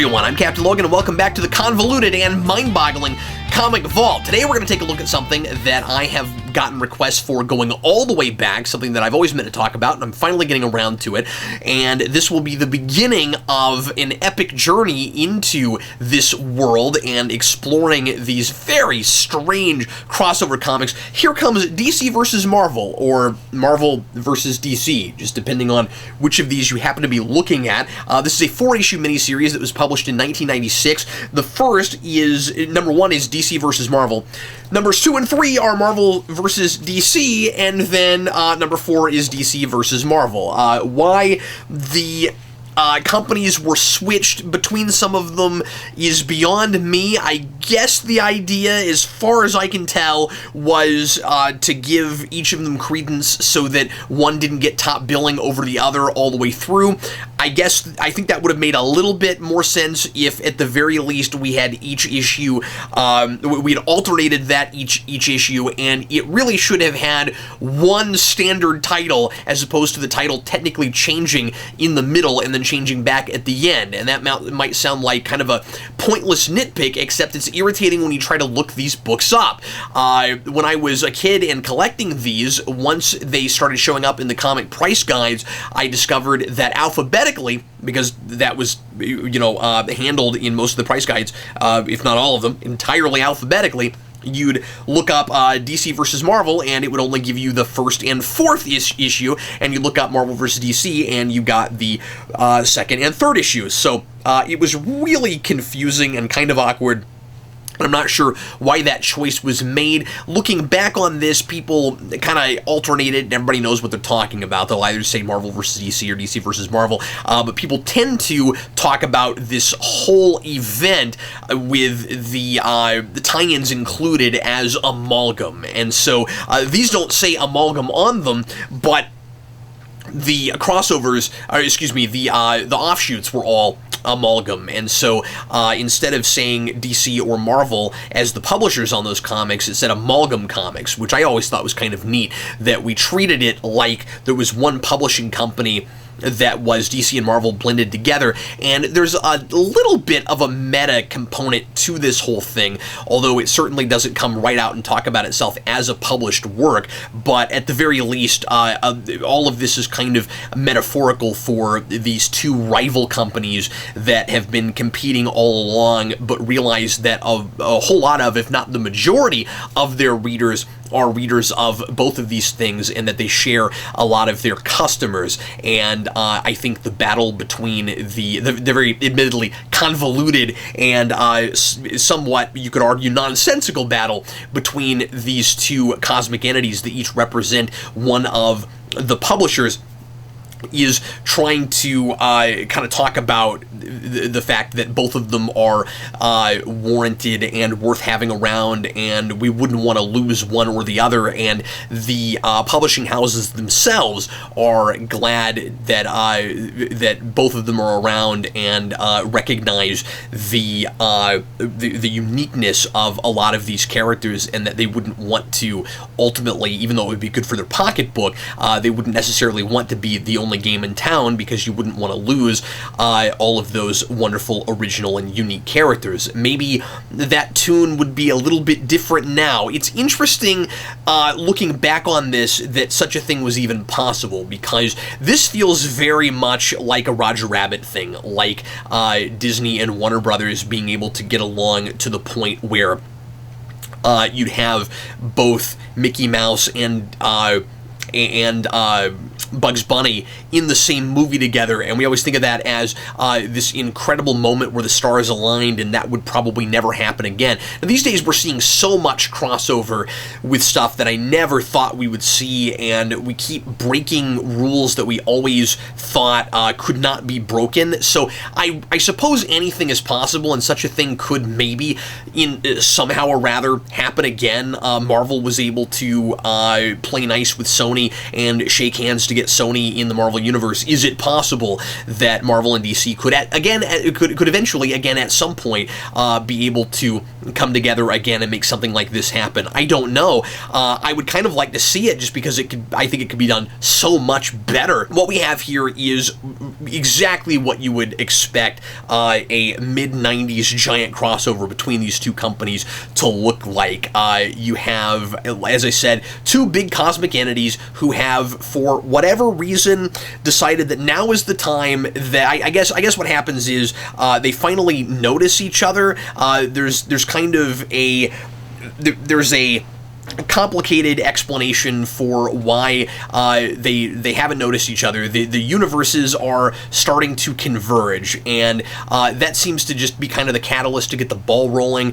everyone, I'm Captain Logan and welcome back to the convoluted and mind-boggling Comic Vault. Today we're going to take a look at something that I have gotten requests for going all the way back, something that I've always meant to talk about, and I'm finally getting around to it, and this will be the beginning of an epic journey into this world and exploring these very strange crossover comics. Here comes DC versus Marvel, or Marvel versus DC, just depending on which of these you happen to be looking at. This is a 4-issue miniseries that was published in 1996. The first is, number 1 is DC versus Marvel. Numbers 2 and 3 are Marvel versus DC, and then number 4 is DC versus Marvel. Why the companies were switched between some of them is beyond me. I guess the idea, as far as I can tell, was to give each of them credence so that one didn't get top billing over the other all the way through. I think that would have made a little bit more sense if, at the very least, we had each issue, we had alternated that each issue, and it really should have had one standard title as opposed to the title technically changing in the middle and then changing back at the end. And that might sound like kind of a pointless nitpick, except it's irritating when you try to look these books up. When I was a kid and collecting these, once they started showing up in the comic price guides, I discovered that alphabetically, because that was, handled in most of the price guides, if not all of them, entirely alphabetically, you'd look up DC versus Marvel, and it would only give you the first and fourth issue, and you look up Marvel versus DC, and you got the second and third issues. So it was really confusing and kind of awkward. I'm not sure why that choice was made. Looking back on this, people kind of alternated, and everybody knows what they're talking about. They'll either say Marvel versus DC or DC versus Marvel, but people tend to talk about this whole event with the tie-ins included as Amalgam. And so these don't say Amalgam on them, but the crossovers, the offshoots were all Amalgam, and so instead of saying DC or Marvel as the publishers on those comics, it said Amalgam Comics, which I always thought was kind of neat, that we treated it like there was one publishing company that was DC and Marvel blended together. And there's a little bit of a meta component to this whole thing, although it certainly doesn't come right out and talk about itself as a published work. But at the very least, all of this is kind of metaphorical for these two rival companies that have been competing all along, but realize that a whole lot of, if not the majority of their readers, are readers of both of these things, and that they share a lot of their customers. And I think the battle between the very admittedly convoluted and somewhat, you could argue, nonsensical battle between these two cosmic entities that each represent one of the publishers is trying to kind of talk about the fact that both of them are warranted and worth having around, and we wouldn't want to lose one or the other. And the publishing houses themselves are glad that that both of them are around and recognize the uniqueness of a lot of these characters, and that they wouldn't want to ultimately, even though it would be good for their pocketbook, they wouldn't necessarily want to be the only game in town, because you wouldn't want to lose all of those wonderful, original, and unique characters. Maybe that tune would be a little bit different now. It's interesting looking back on this that such a thing was even possible, because this feels very much like a Roger Rabbit thing, like Disney and Warner Brothers being able to get along to the point where you'd have both Mickey Mouse and Bugs Bunny in the same movie together, and we always think of that as this incredible moment where the stars aligned, and that would probably never happen again. Now, these days we're seeing so much crossover with stuff that I never thought we would see, and we keep breaking rules that we always thought could not be broken. So I suppose anything is possible, and such a thing could maybe somehow or rather happen again. Marvel was able to play nice with Sony and shake hands to get get Sony in the Marvel Universe, is it possible that Marvel and DC could eventually, again, at some point, be able to come together again and make something like this happen? I don't know. I would kind of like to see it, just because I think it could be done so much better. What we have here is exactly what you would expect a mid-90s giant crossover between these two companies to look like. You have, as I said, two big cosmic entities who have, for whatever reason, decided that now is the time that, I guess what happens is they finally notice each other. There's kind of there's a complicated explanation for why they haven't noticed each other. The universes are starting to converge, and that seems to just be kind of the catalyst to get the ball rolling.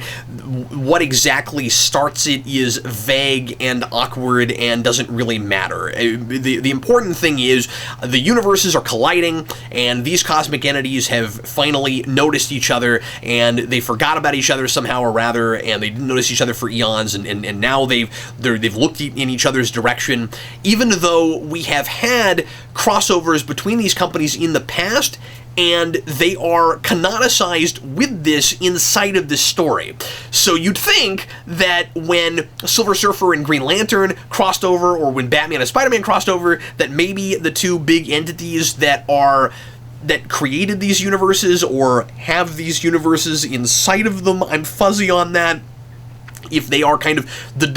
What exactly starts it is vague and awkward and doesn't really matter. The important thing is the universes are colliding, and these cosmic entities have finally noticed each other, and they forgot about each other somehow or rather, and they didn't notice each other for eons, and now they've looked in each other's direction. Even though we have had crossovers between these companies in the past, and they are canonicized with this inside of this story. So you'd think that when Silver Surfer and Green Lantern crossed over, or when Batman and Spider-Man crossed over, that maybe the two big entities that created these universes, or have these universes inside of them, I'm fuzzy on that, if they are kind of the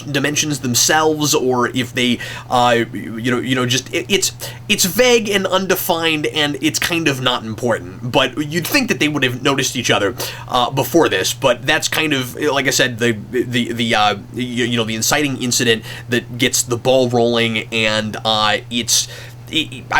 dimensions themselves, or if they, just it's vague and undefined, and it's kind of not important. But you'd think that they would have noticed each other before this. But that's kind of, like I said, the inciting incident that gets the ball rolling, and I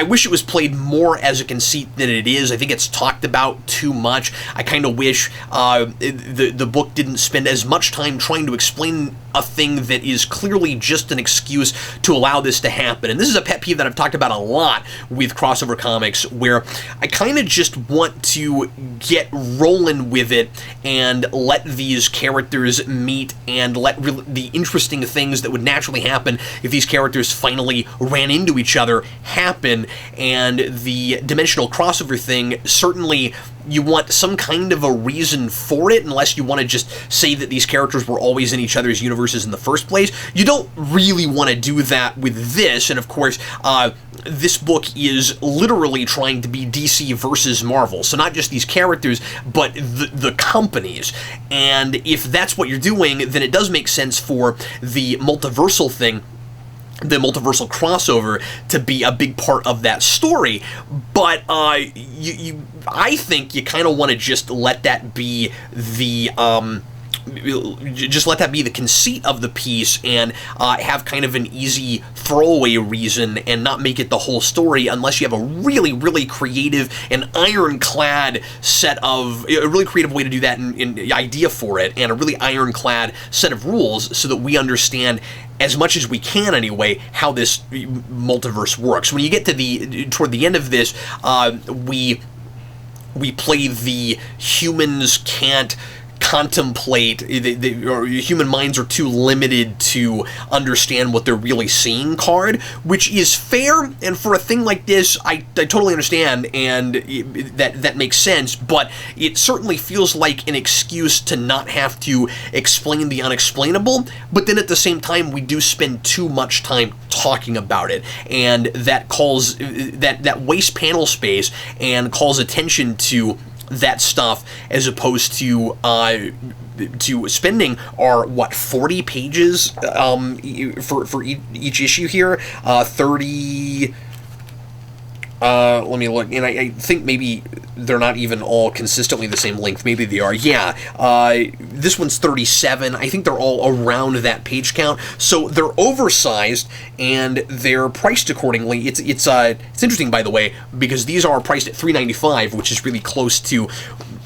wish it was played more as a conceit than it is. I think it's talked about too much. I kind of wish the book didn't spend as much time trying to explain a thing that is clearly just an excuse to allow this to happen. And this is a pet peeve that I've talked about a lot with crossover comics, where I kind of just want to get rolling with it and let these characters meet, and let the interesting things that would naturally happen if these characters finally ran into each other happen. And the dimensional crossover thing, certainly you want some kind of a reason for it, unless you want to just say that these characters were always in each other's universes in the first place. You don't really want to do that with this, and of course, this book is literally trying to be DC versus Marvel, so not just these characters, but the companies. And if that's what you're doing, then it does make sense for the multiversal thing, the multiversal crossover, to be a big part of that story. But I think you kind of want to just let that be the conceit of the piece, and have kind of an easy throwaway reason, and not make it the whole story, unless you have a really, really creative and ironclad a really creative way to do that, and idea for it, and a really ironclad set of rules, so that we understand, as much as we can anyway, how this multiverse works. When you get to toward the end of this, we play the humans can't contemplate, or human minds are too limited to understand what they're really seeing card, which is fair, and for a thing like this, I totally understand, and that makes sense, but it certainly feels like an excuse to not have to explain the unexplainable. But then at the same time, we do spend too much time talking about it, and that wastes panel space and calls attention to that stuff, as opposed to spending our 40 pages for each issue here, 30. Let me look, and I think maybe they're not even all consistently the same length. Maybe they are. Yeah, this one's 37. I think they're all around that page count. So they're oversized, and they're priced accordingly. It's interesting, by the way, because these are priced at $3.95, which is really close to,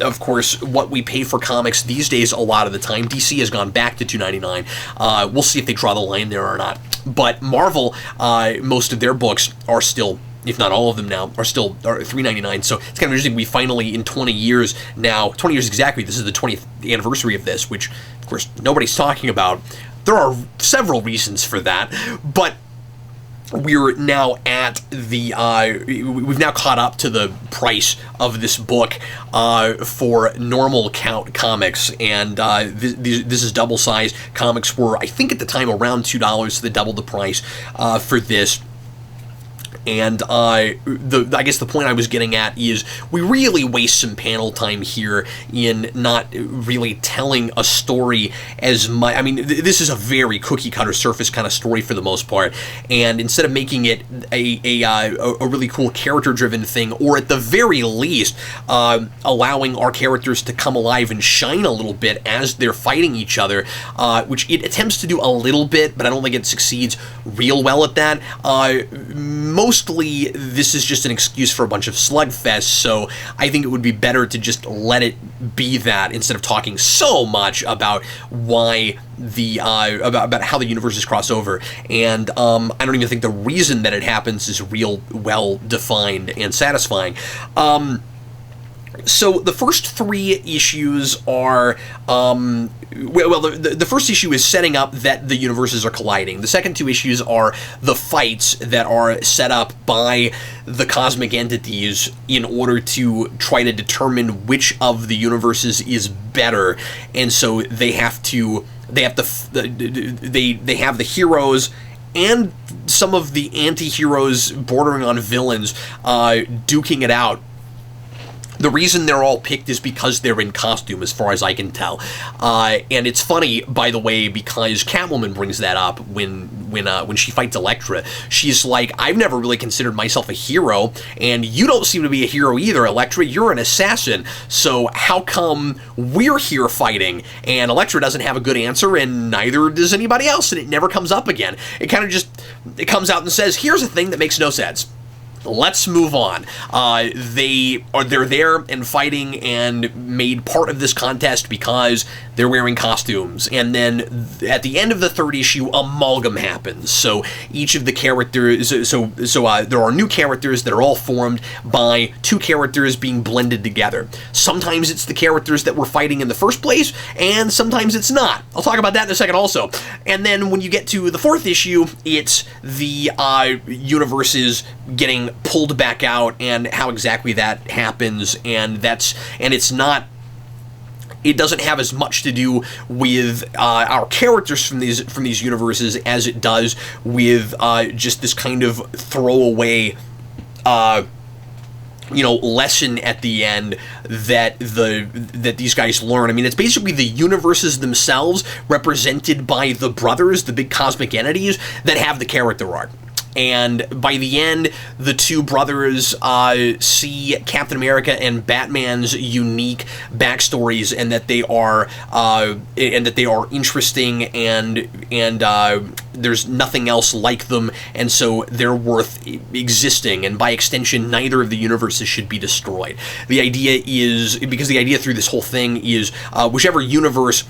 of course, what we pay for comics these days a lot of the time. DC has gone back to $2.99. We'll see if they draw the line there or not. But Marvel, most of their books are still, if not all of them now, are $3.99. So it's kind of interesting. We finally, in 20 years now, 20 years exactly, this is the 20th anniversary of this, which, of course, nobody's talking about. There are several reasons for that, but we're now at the we've now caught up to the price of this book for normal count comics, and this is double size. Comics were, I think at the time, around $2, so they doubled the price for this. And I guess the point I was getting at is we really waste some panel time here in not really telling a story as much. I mean, this is a very cookie-cutter surface kind of story for the most part, and instead of making it a really cool character-driven thing, or at the very least allowing our characters to come alive and shine a little bit as they're fighting each other, which it attempts to do a little bit, but I don't think it succeeds real well at that. Mostly, this is just an excuse for a bunch of slugfests, so I think it would be better to just let it be that instead of talking so much about why the about how the universes cross over. And I don't even think the reason that it happens is real well defined and satisfying. So the first 3 issues are, the first issue is setting up that the universes are colliding. The second 2 issues are the fights that are set up by the cosmic entities in order to try to determine which of the universes is better. And so they have the heroes and some of the anti-heroes bordering on villains duking it out. The reason they're all picked is because they're in costume, as far as I can tell. And it's funny, by the way, because Catwoman brings that up when she fights Elektra. She's like, I've never really considered myself a hero, and you don't seem to be a hero either, Elektra. You're an assassin. So how come we're here fighting? And Elektra doesn't have a good answer, and neither does anybody else, and it never comes up again. It kind of just, it comes out and says, here's a thing that makes no sense. Let's move on. They're there and fighting and made part of this contest because they're wearing costumes. And then at the end of the 3rd issue, Amalgam happens. So each of the characters, there are new characters that are all formed by 2 characters being blended together. Sometimes it's the characters that were fighting in the first place, and sometimes it's not. I'll talk about that in a second also. And then when you get to the 4th issue, it's the universes getting pulled back out and how exactly that happens, and it's not, it doesn't have as much to do with our characters from these universes as it does with just this kind of throwaway lesson at the end that these guys learn. I mean, it's basically the universes themselves represented by the brothers, the big cosmic entities, that have the character arc. And by the end, the 2 brothers see Captain America and Batman's unique backstories, and that they are interesting, and there's nothing else like them, and so they're worth existing. And by extension, neither of the universes should be destroyed. The idea is, because the idea through this whole thing is, whichever universe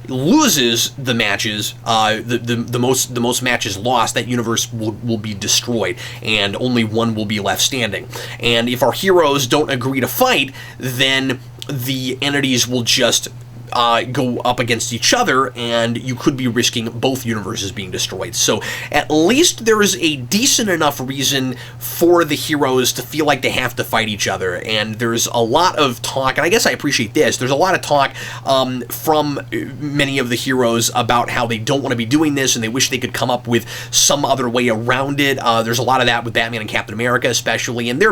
loses the matches, the most matches lost, that universe will be destroyed, and only one will be left standing. And if our heroes don't agree to fight, then the entities will just go up against each other, and you could be risking both universes being destroyed. So at least there is a decent enough reason for the heroes to feel like they have to fight each other. And there's a lot of talk, and I guess I appreciate this, there's a lot of talk from many of the heroes about how they don't want to be doing this, and they wish they could come up with some other way around it. There's a lot of that with Batman and Captain America especially, and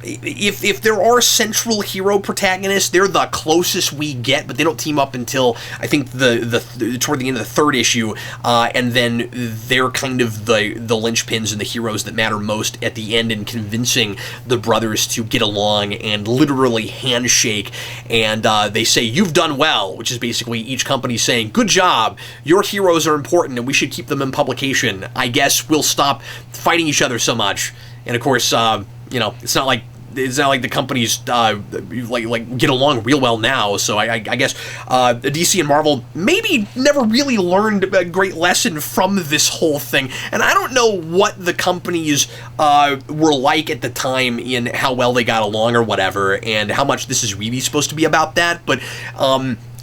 if there are central hero protagonists, they're the closest we get, but they don't team up until, I think, the toward the end of the 3rd issue, and then they're kind of the linchpins and the heroes that matter most at the end in convincing the brothers to get along and literally handshake, and they say, "You've done well," which is basically each company saying, "Good job, your heroes are important and we should keep them in publication. I guess we'll stop fighting each other so much." And of course, it's not like the companies like get along real well now. So I guess DC and Marvel maybe never really learned a great lesson from this whole thing. And I don't know what the companies were like at the time in how well they got along or whatever, and how much this is really supposed to be about that. But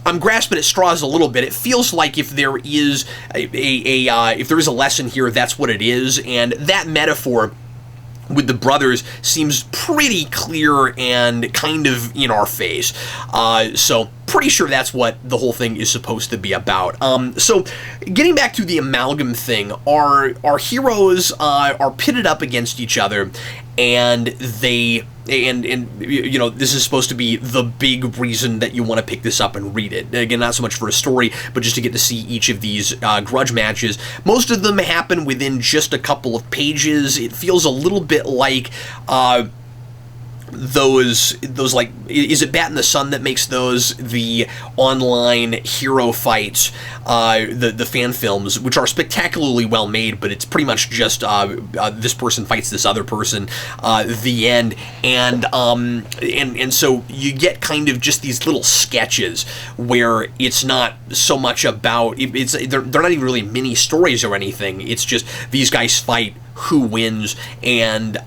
I'm grasping at straws a little bit. It feels like if there is if there is a lesson here, that's what it is, and that metaphor with the brothers seems pretty clear and kind of in our face. So pretty sure that's what the whole thing is supposed to be about. So getting back to the amalgam thing, our heroes are pitted up against each other, and they you know, this is supposed to be the big reason that you want to pick this up and read it. Again, not so much for a story, but just to get to see each of these grudge matches. Most of them happen within just a couple of pages. It feels a little bit like those like, is it Bat in the Sun that makes those the online hero fights, the fan films, which are spectacularly well made, but it's pretty much just this person fights this other person, the end, and so you get kind of just these little sketches where it's not so much about they're not even really mini stories or anything. It's just these guys fight, who wins, and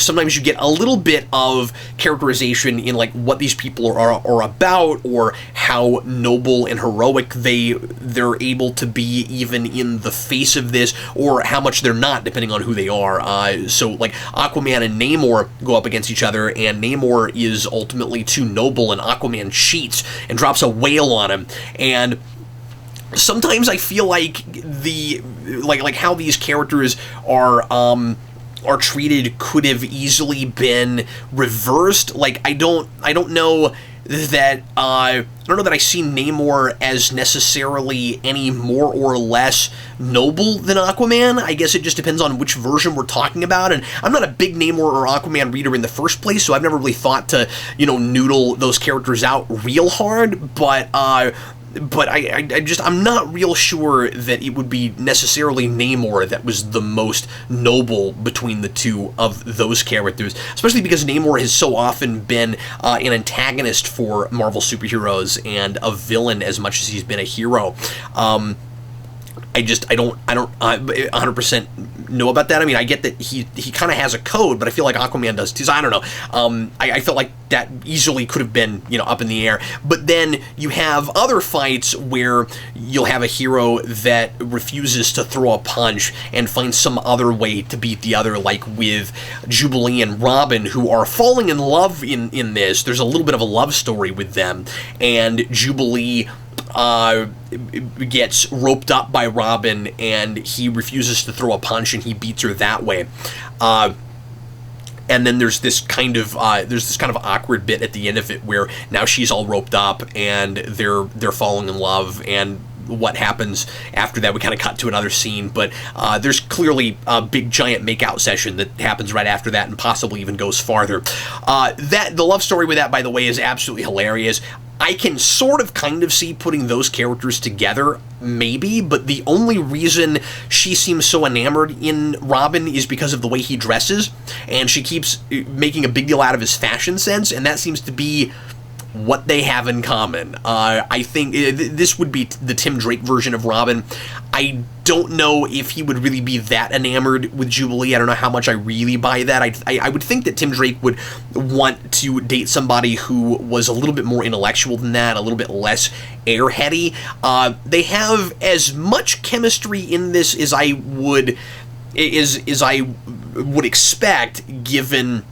sometimes you get a little bit of characterization in like what these people are about, or how noble and heroic they're able to be even in the face of this, or how much they're not, depending on who they are. So like Aquaman and Namor go up against each other, and Namor is ultimately too noble, and Aquaman cheats and drops a whale on him, and sometimes I feel like like how these characters are treated could have easily been reversed. Like I don't know that I see Namor as necessarily any more or less noble than Aquaman. I guess it just depends on which version we're talking about, and I'm not a big Namor or Aquaman reader in the first place, so I've never really thought to, you know, noodle those characters out real hard, but I'm not real sure that it would be necessarily Namor that was the most noble between the two of those characters, especially because Namor has so often been an antagonist for Marvel superheroes and a villain as much as he's been a hero. I don't 100% know about that. I mean, I get that he kind of has a code, but I feel like Aquaman does too. So I don't know. I felt like that easily could have been, you know, up in the air. But then you have other fights where you'll have a hero that refuses to throw a punch and finds some other way to beat the other, like with Jubilee and Robin, who are falling in love in this. There's a little bit of a love story with them, and Jubilee gets roped up by Robin, and he refuses to throw a punch, and he beats her that way. And then there's this kind of awkward bit at the end of it where now she's all roped up and they're falling in love, and what happens after that, we kind of cut to another scene, but there's clearly a big giant makeout session that happens right after that, and possibly even goes farther. The love story with that, by the way, is absolutely hilarious. I can sort of kind of see putting those characters together, maybe, but the only reason she seems so enamored in Robin is because of the way he dresses, and she keeps making a big deal out of his fashion sense, and that seems to be what they have in common. I think this would be the Tim Drake version of Robin. I don't know if he would really be that enamored with Jubilee. I don't know how much I really buy that. I would think that Tim Drake would want to date somebody who was a little bit more intellectual than that, a little bit less airheady. They have as much chemistry in this as I would expect, given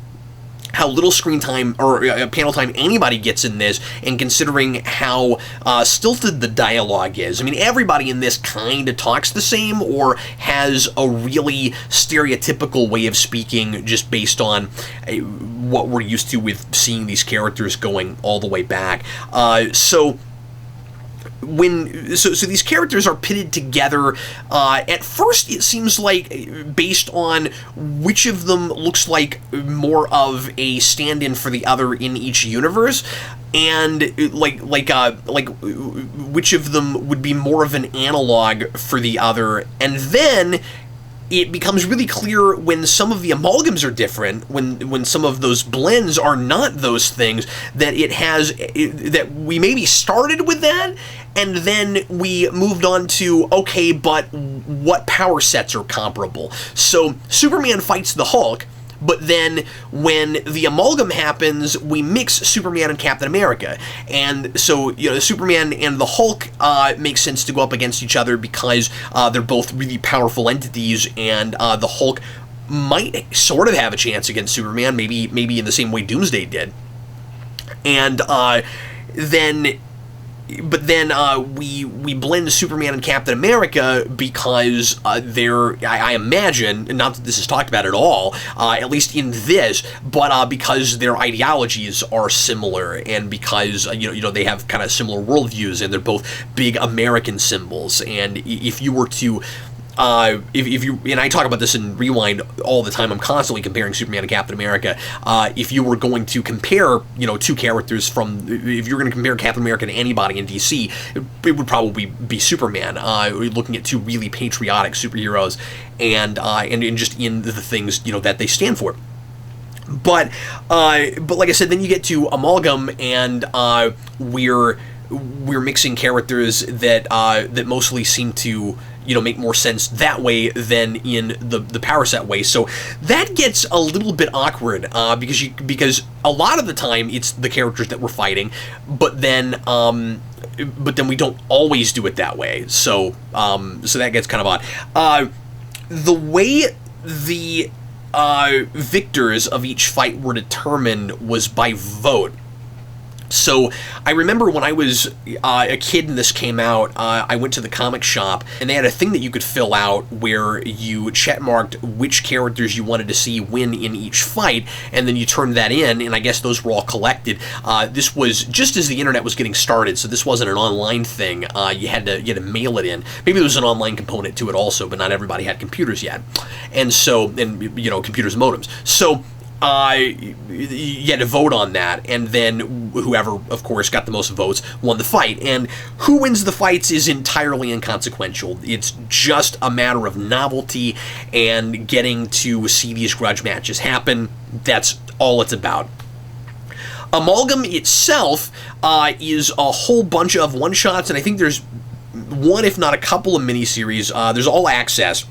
how little screen time or panel time anybody gets in this, and considering how stilted the dialogue is. I mean, everybody in this kind of talks the same or has a really stereotypical way of speaking, just based on what we're used to with seeing these characters going all the way back. So these characters are pitted together. At first, it seems like, based on which of them looks like more of a stand-in for the other in each universe, and like which of them would be more of an analog for the other, and then it becomes really clear when some of the amalgams are different, when some of those blends are not those things, that that we maybe started with that, and then we moved on to, okay, but what power sets are comparable? So Superman fights the Hulk, But then when the Amalgam happens, we mix Superman and Captain America. And so, Superman and the Hulk makes sense to go up against each other because they're both really powerful entities, and the Hulk might sort of have a chance against Superman, maybe in the same way Doomsday did. And then we blend Superman and Captain America because they're, I imagine, not that this is talked about at all, at least in this, but because their ideologies are similar, and because they have kind of similar worldviews, and they're both big American symbols. And if you were to if you, and I talk about this in Rewind all the time, I'm constantly comparing Superman and Captain America. If you were going to compare, two characters if you're going to compare Captain America to anybody in DC, it would probably be Superman. Looking at two really patriotic superheroes, and just in the things, that they stand for. But like I said, then you get to Amalgam, and we're mixing characters that mostly seem to make more sense that way than in the power set way. So that gets a little bit awkward because a lot of the time it's the characters that we're fighting, but then we don't always do it that way. So that gets kind of odd. The way the victors of each fight were determined was by vote. So I remember when I was a kid and this came out, I went to the comic shop, and they had a thing that you could fill out where you checkmarked which characters you wanted to see win in each fight, and then you turned that in, and I guess those were all collected. This was just as the internet was getting started, so this wasn't an online thing. You had to mail it in. Maybe there was an online component to it also, but not everybody had computers yet, and computers and modems. So you had to vote on that, and then whoever, of course, got the most votes won the fight. And who wins the fights is entirely inconsequential. It's just a matter of novelty and getting to see these grudge matches happen. That's all it's about. Amalgam itself is a whole bunch of one-shots, and I think there's one, if not a couple of miniseries. There's All Access,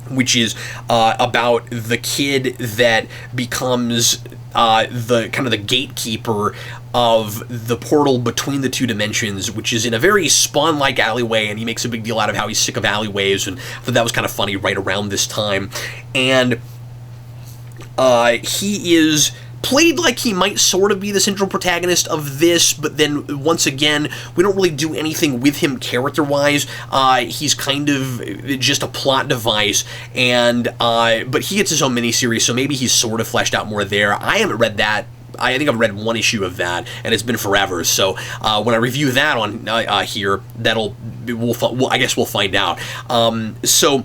which is about the kid that becomes the gatekeeper of the portal between the two dimensions, which is in a very Spawn-like alleyway, and he makes a big deal out of how he's sick of alleyways, and I thought that was kind of funny right around this time. And he is played like he might sort of be the central protagonist of this, but then once again, we don't really do anything with him character-wise. He's kind of just a plot device, and but he gets his own miniseries, so maybe he's sort of fleshed out more there. I haven't read that. I think I've read one issue of that, and it's been forever. So when I review that on here, I guess we'll find out. So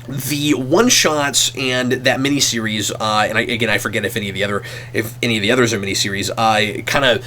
the one-shots and that miniseries, and I forget if any of the others are miniseries, kind of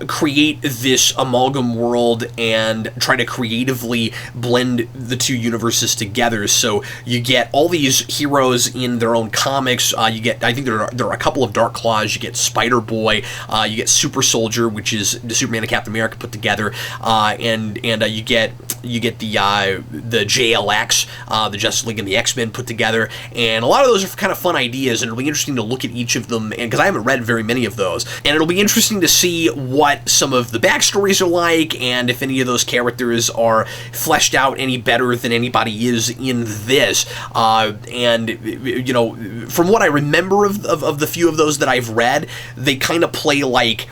create this Amalgam world and try to creatively blend the two universes together. So you get all these heroes in their own comics. I think there are a couple of Dark Claws. You get Spider-Boy. You get Super Soldier, which is the Superman and Captain America put together, and you get the JLX, the Justice League and the X-Men put together, and a lot of those are kind of fun ideas, and it'll be interesting to look at each of them, and because I haven't read very many of those, and it'll be interesting to see what some of the backstories are like, and if any of those characters are fleshed out any better than anybody is in this. And from what I remember of the few of those that I've read, they kind of play like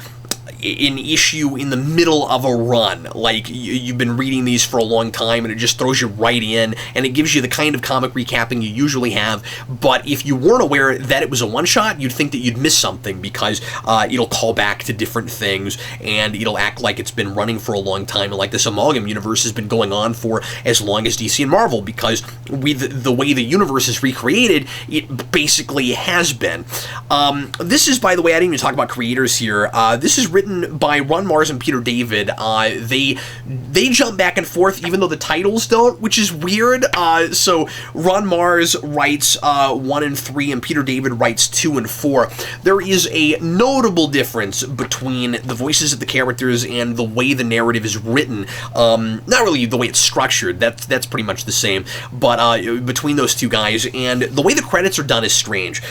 an issue in the middle of a run. Like, you've been reading these for a long time, and it just throws you right in, and it gives you the kind of comic recapping you usually have, but if you weren't aware that it was a one-shot, you'd think that you'd miss something, because it'll call back to different things, and it'll act like it's been running for a long time, and like this Amalgam universe has been going on for as long as DC and Marvel, because with the way the universe is recreated, it basically has been. This is, by the way, I didn't even talk about creators here. This is written written by Ron Mars and Peter David. They jump back and forth, even though the titles don't, which is weird. So Ron Mars writes 1 and 3, and Peter David writes 2 and 4. There is a notable difference between the voices of the characters and the way the narrative is written. Not really the way it's structured. That's pretty much the same. But between those two guys, and the way the credits are done is strange.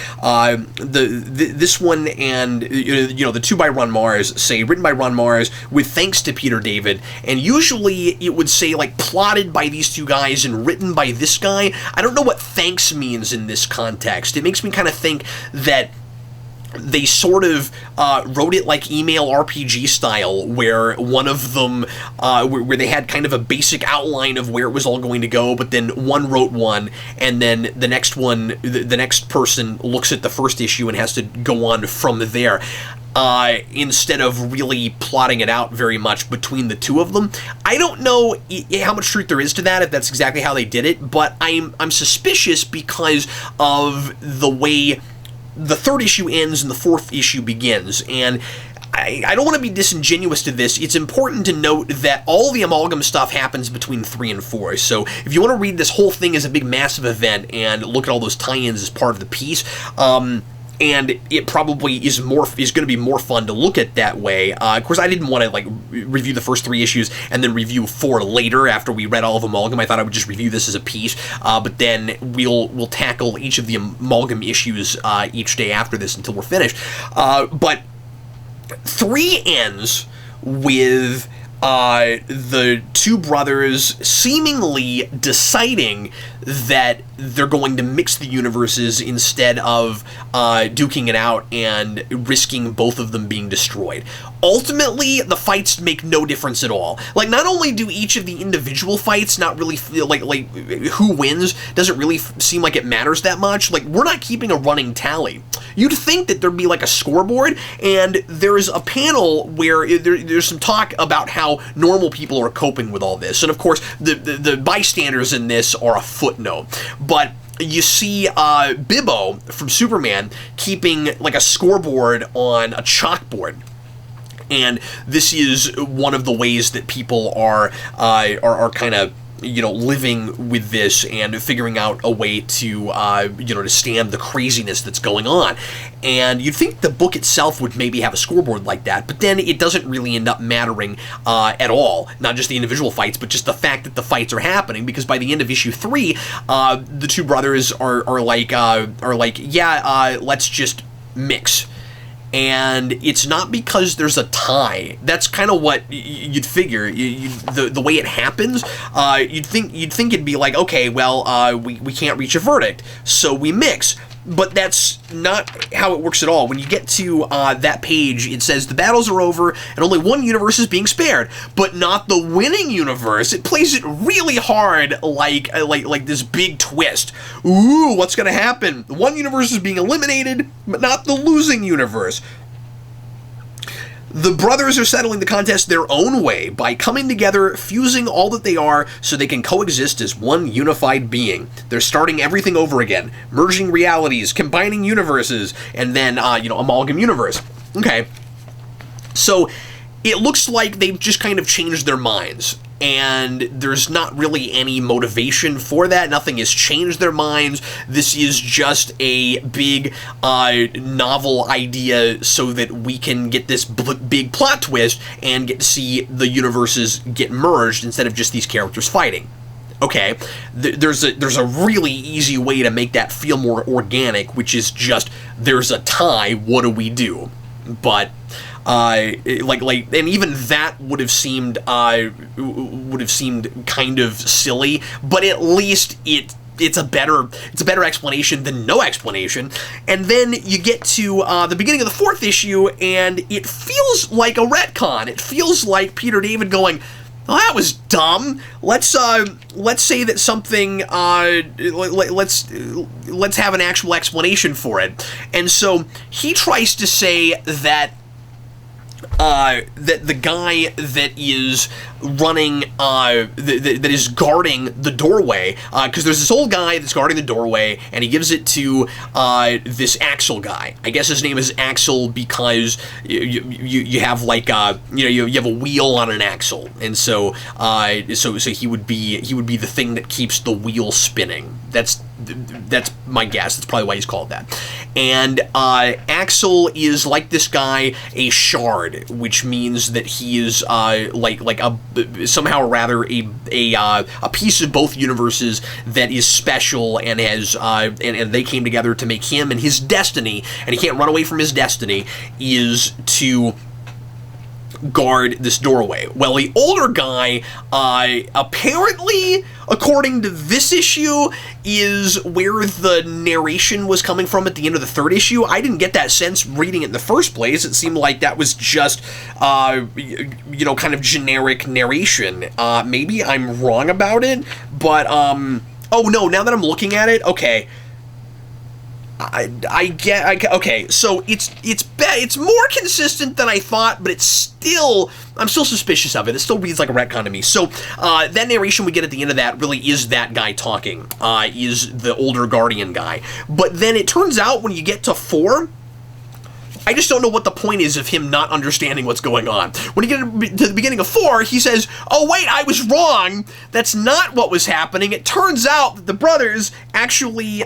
This one and the 2 by Ron Mars say written by Ron Mars with thanks to Peter David, and usually it would say like plotted by these two guys and written by this guy. I don't know what thanks means in this context. It makes me kind of think that they sort of wrote it like email RPG style, where one of them, where they had kind of a basic outline of where it was all going to go, but then one wrote one, and then the next one, the next person looks at the first issue and has to go on from there. Instead of really plotting it out very much between the two of them. I don't know how much truth there is to that, if that's exactly how they did it, but I'm suspicious because of the way the 3rd issue ends and the 4th issue begins, and I don't want to be disingenuous to this. It's important to note that all the Amalgam stuff happens between 3 and 4, so if you want to read this whole thing as a big massive event and look at all those tie-ins as part of the piece, and it probably is going to be more fun to look at that way. Of course, I didn't want to like review the first 3 issues and then review 4 later after we read all of Amalgam. I thought I would just review this as a piece, but then we'll tackle each of the Amalgam issues each day after this until we're finished. But 3 ends with the 2 brothers seemingly deciding that they're going to mix the universes instead of duking it out and risking both of them being destroyed. Ultimately, the fights make no difference at all. Like, not only do each of the individual fights not really feel like who wins doesn't really seem like it matters that much. Like, we're not keeping a running tally. You'd think that there'd be like a scoreboard, and there's a panel where there's some talk about how normal people are coping with all this. And of course, the bystanders in this are a footnote. But you see Bibbo from Superman keeping like a scoreboard on a chalkboard. And this is one of the ways that people are kind of living with this and figuring out a way to to stand the craziness that's going on. And you'd think the book itself would maybe have a scoreboard like that, but then it doesn't really end up mattering at all. Not just the individual fights, but just the fact that the fights are happening, because by the end of issue 3, the 2 brothers are like, let's just mix. And it's not because there's a tie. That's kind of what you'd figure. The way it happens, you'd think it'd be like, okay, well, we can't reach a verdict, so we mix. But that's not how it works at all. When you get to that page, it says the battles are over and only one universe is being spared, but not the winning universe. It plays it really hard, like this big twist. Ooh, what's going to happen? One universe is being eliminated, but not the losing universe. The brothers are settling the contest their own way by coming together, fusing all that they are so they can coexist as one unified being. They're starting everything over again, merging realities, combining universes, and then, Amalgam Universe. Okay. So, it looks like they've just kind of changed their minds, and there's not really any motivation for that. Nothing has changed their minds. This is just a big novel idea so that we can get this big plot twist and get to see the universes get merged instead of just these characters fighting. Okay, there's a really easy way to make that feel more organic, which is just, there's a tie, what do we do? But and even that would have seemed kind of silly, but at least it's a better explanation than no explanation. And then you get to the beginning of the 4th issue, and it feels like a retcon. It feels like Peter David going, "Oh, that was dumb. Let's say that something. Let's have an actual explanation for it." And so he tries to say that that the guy that is running, that is guarding the doorway, because there's this old guy that's guarding the doorway, and he gives it to this Axel guy. I guess his name is Axel because you have like you have a wheel on an axle, and so he would be the thing that keeps the wheel spinning. That's my guess. That's probably why he's called that. And Axel is, like this guy, a shard, which means that he is somehow or rather a piece of both universes that is special and has and they came together to make him, and his destiny, and he can't run away from his destiny, is to guard this doorway. Well, the older guy, apparently, according to this issue, is where the narration was coming from at the end of the third issue. I didn't get that sense reading it in the first place. It seemed like that was just, kind of generic narration. Maybe I'm wrong about it, but, oh no, now that I'm looking at it, okay. Okay, so it's more consistent than I thought, but I'm still suspicious of it. It still reads like a retcon to me. So that narration we get at the end of that really is that guy talking, is the older Guardian guy. But then it turns out when you get to 4, I just don't know what the point is of him not understanding what's going on. When you get to the beginning of 4, he says, oh wait, I was wrong. That's not what was happening. It turns out that the brothers actually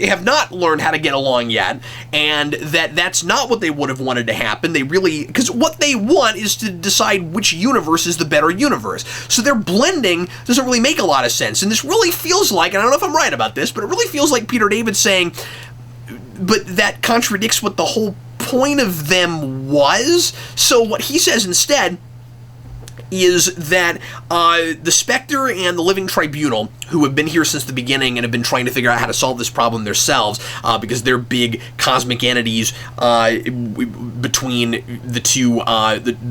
have not learned how to get along yet, and that's not what they would have wanted to happen. Because what they want is to decide which universe is the better universe. So their blending doesn't really make a lot of sense, and this really feels like, and I don't know if I'm right about this, but it really feels like Peter David saying, but that contradicts what the whole point of them was. So what he says instead is that the Spectre and the Living Tribunal, who have been here since the beginning and have been trying to figure out how to solve this problem themselves, because they're big cosmic entities between the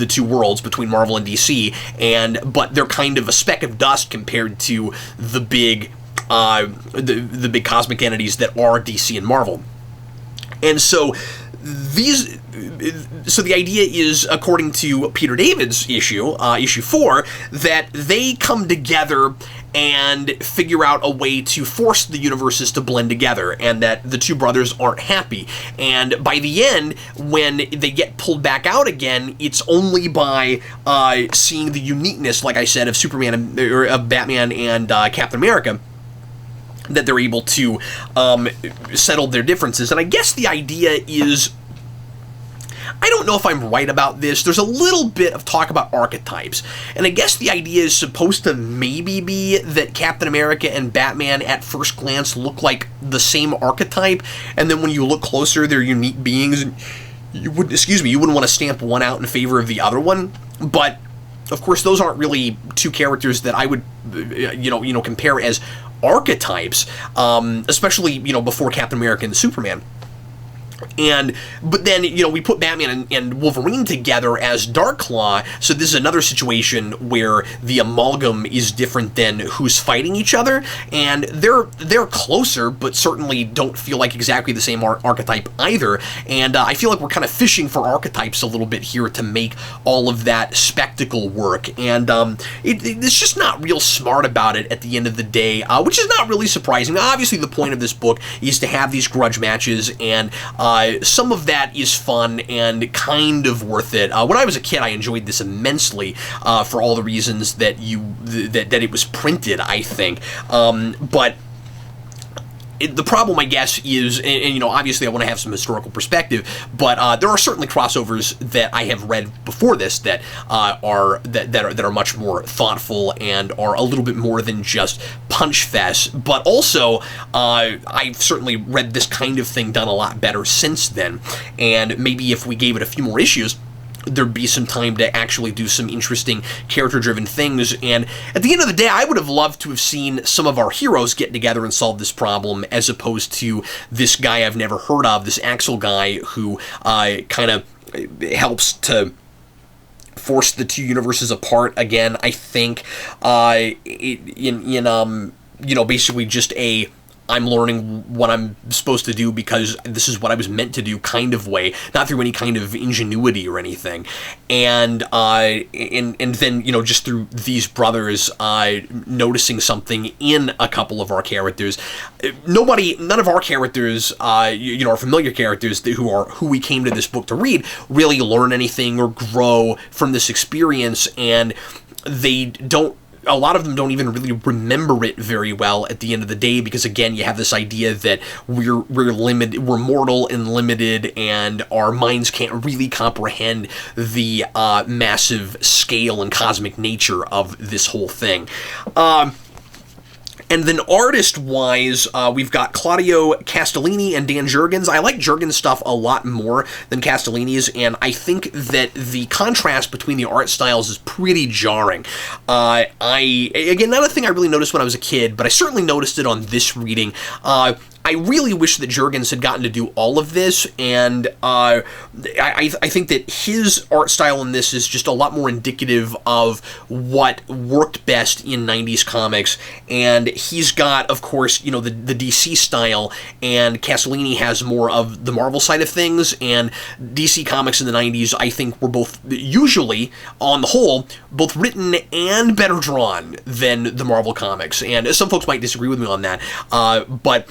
two worlds, between Marvel and DC, but they're kind of a speck of dust compared to the big big cosmic entities that are DC and Marvel. And so the idea is, according to Peter David's issue 4, that they come together and figure out a way to force the universes to blend together, and that the two brothers aren't happy. And by the end, when they get pulled back out again, it's only by seeing the uniqueness, like I said, of Superman, or of Batman and Captain America, that they're able to settle their differences. And I guess the idea is, I don't know if I'm right about this. There's a little bit of talk about archetypes, and I guess the idea is supposed to maybe be that Captain America and Batman at first glance look like the same archetype, and then when you look closer, they're unique beings, and you wouldn't want to stamp one out in favor of the other one. But of course, those aren't really two characters that I would compare as archetypes, especially before Captain America and Superman. But then, we put Batman and Wolverine together as Darkclaw, so this is another situation where the Amalgam is different than who's fighting each other, and they're closer, but certainly don't feel like exactly the same archetype either, and I feel like we're kind of fishing for archetypes a little bit here to make all of that spectacle work, and it's just not real smart about it at the end of the day, which is not really surprising. Obviously, the point of this book is to have these grudge matches, and some of that is fun and kind of worth it. When I was a kid, I enjoyed this immensely for all the reasons that it was printed, I think. But the problem, I guess, is, and obviously I want to have some historical perspective, but there are certainly crossovers that I have read before this that are much more thoughtful and are a little bit more than just punch fest. But also, I've certainly read this kind of thing done a lot better since then, and maybe if we gave it a few more issues, there'd be some time to actually do some interesting character-driven things. And at the end of the day, I would have loved to have seen some of our heroes get together and solve this problem, as opposed to this guy I've never heard of, this Axel guy who kind of helps to force the two universes apart again, I think, basically just a I'm learning what I'm supposed to do because this is what I was meant to do kind of way, not through any kind of ingenuity or anything. And then, you know, just through these brothers noticing something in a couple of our characters. None of our characters, you know, our familiar characters who we came to this book to read, really learn anything or grow from this experience, and a lot of them don't even really remember it very well at the end of the day, because again, you have this idea that we're limited, we're mortal and limited, and our minds can't really comprehend the massive scale and cosmic nature of this whole thing. And then artist-wise, we've got Claudio Castellini and Dan Jurgens. I like Jurgens' stuff a lot more than Castellini's, and I think that the contrast between the art styles is pretty jarring. Again, not a thing I really noticed when I was a kid, but I certainly noticed it on this reading. I really wish that Jurgens had gotten to do all of this, and I think that his art style in this is just a lot more indicative of what worked best in 90s comics, and he's got, of course, you know, the DC style, and Castellini has more of the Marvel side of things, and DC comics in the 90s, I think, were both, usually, on the whole, both written and better drawn than the Marvel comics, and some folks might disagree with me on that, but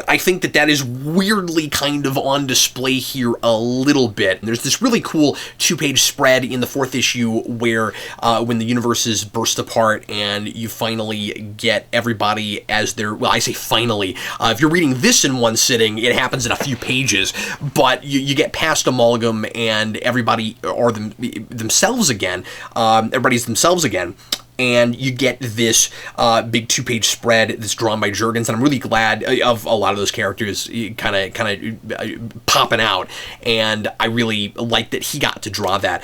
I think that is weirdly kind of on display here a little bit. And there's this really cool 2-page spread in the 4th issue where when the universes burst apart and you finally get everybody as their, well, I say finally, if you're reading this in one sitting, it happens in a few pages, but you get past Amalgam and everybody are themselves again. Everybody's themselves again. And you get this big 2-page spread that's drawn by Jurgens, and I'm really glad of a lot of those characters kind of popping out, and I really like that he got to draw that.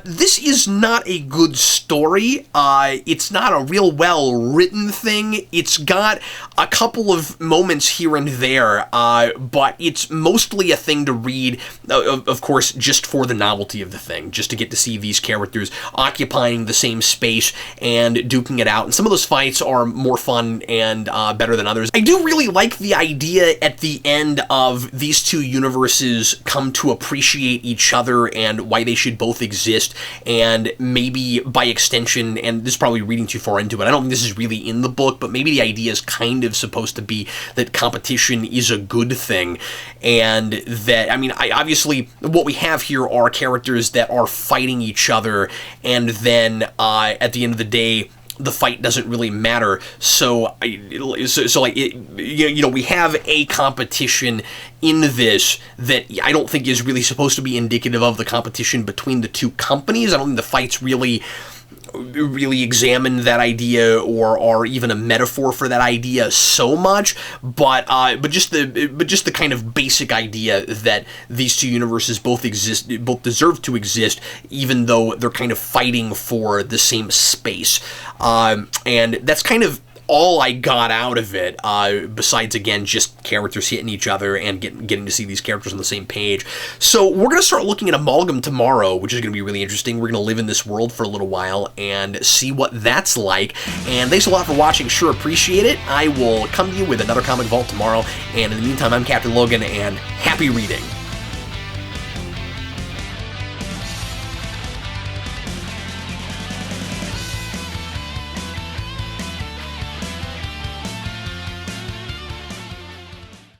This is not a good story. It's not a real well-written thing. It's got a couple of moments here and there, but it's mostly a thing to read, of course, just for the novelty of the thing, just to get to see these characters occupying the same space and duking it out, and some of those fights are more fun and better than others. I do really like the idea at the end of these two universes come to appreciate each other and why they should both exist, and maybe by extension, and this is probably reading too far into it, I don't think this is really in the book, but maybe the idea is kind of supposed to be that competition is a good thing, and that, I mean, obviously what we have here are characters that are fighting each other, and then at the end of the day, the fight doesn't really matter. So like, you know, we have a competition in this that I don't think is really supposed to be indicative of the competition between the two companies. I don't think the fights really examine that idea or are even a metaphor for that idea so much, but just the kind of basic idea that these two universes both deserve to exist, even though they're kind of fighting for the same space, and that's kind of all I got out of it, besides, again, just characters hitting each other and getting to see these characters on the same page. So we're going to start looking at Amalgam tomorrow, which is going to be really interesting. We're going to live in this world for a little while and see what that's like. And thanks a lot for watching. Sure appreciate it. I will come to you with another Comic Vault tomorrow. And in the meantime, I'm Captain Logan, and happy reading.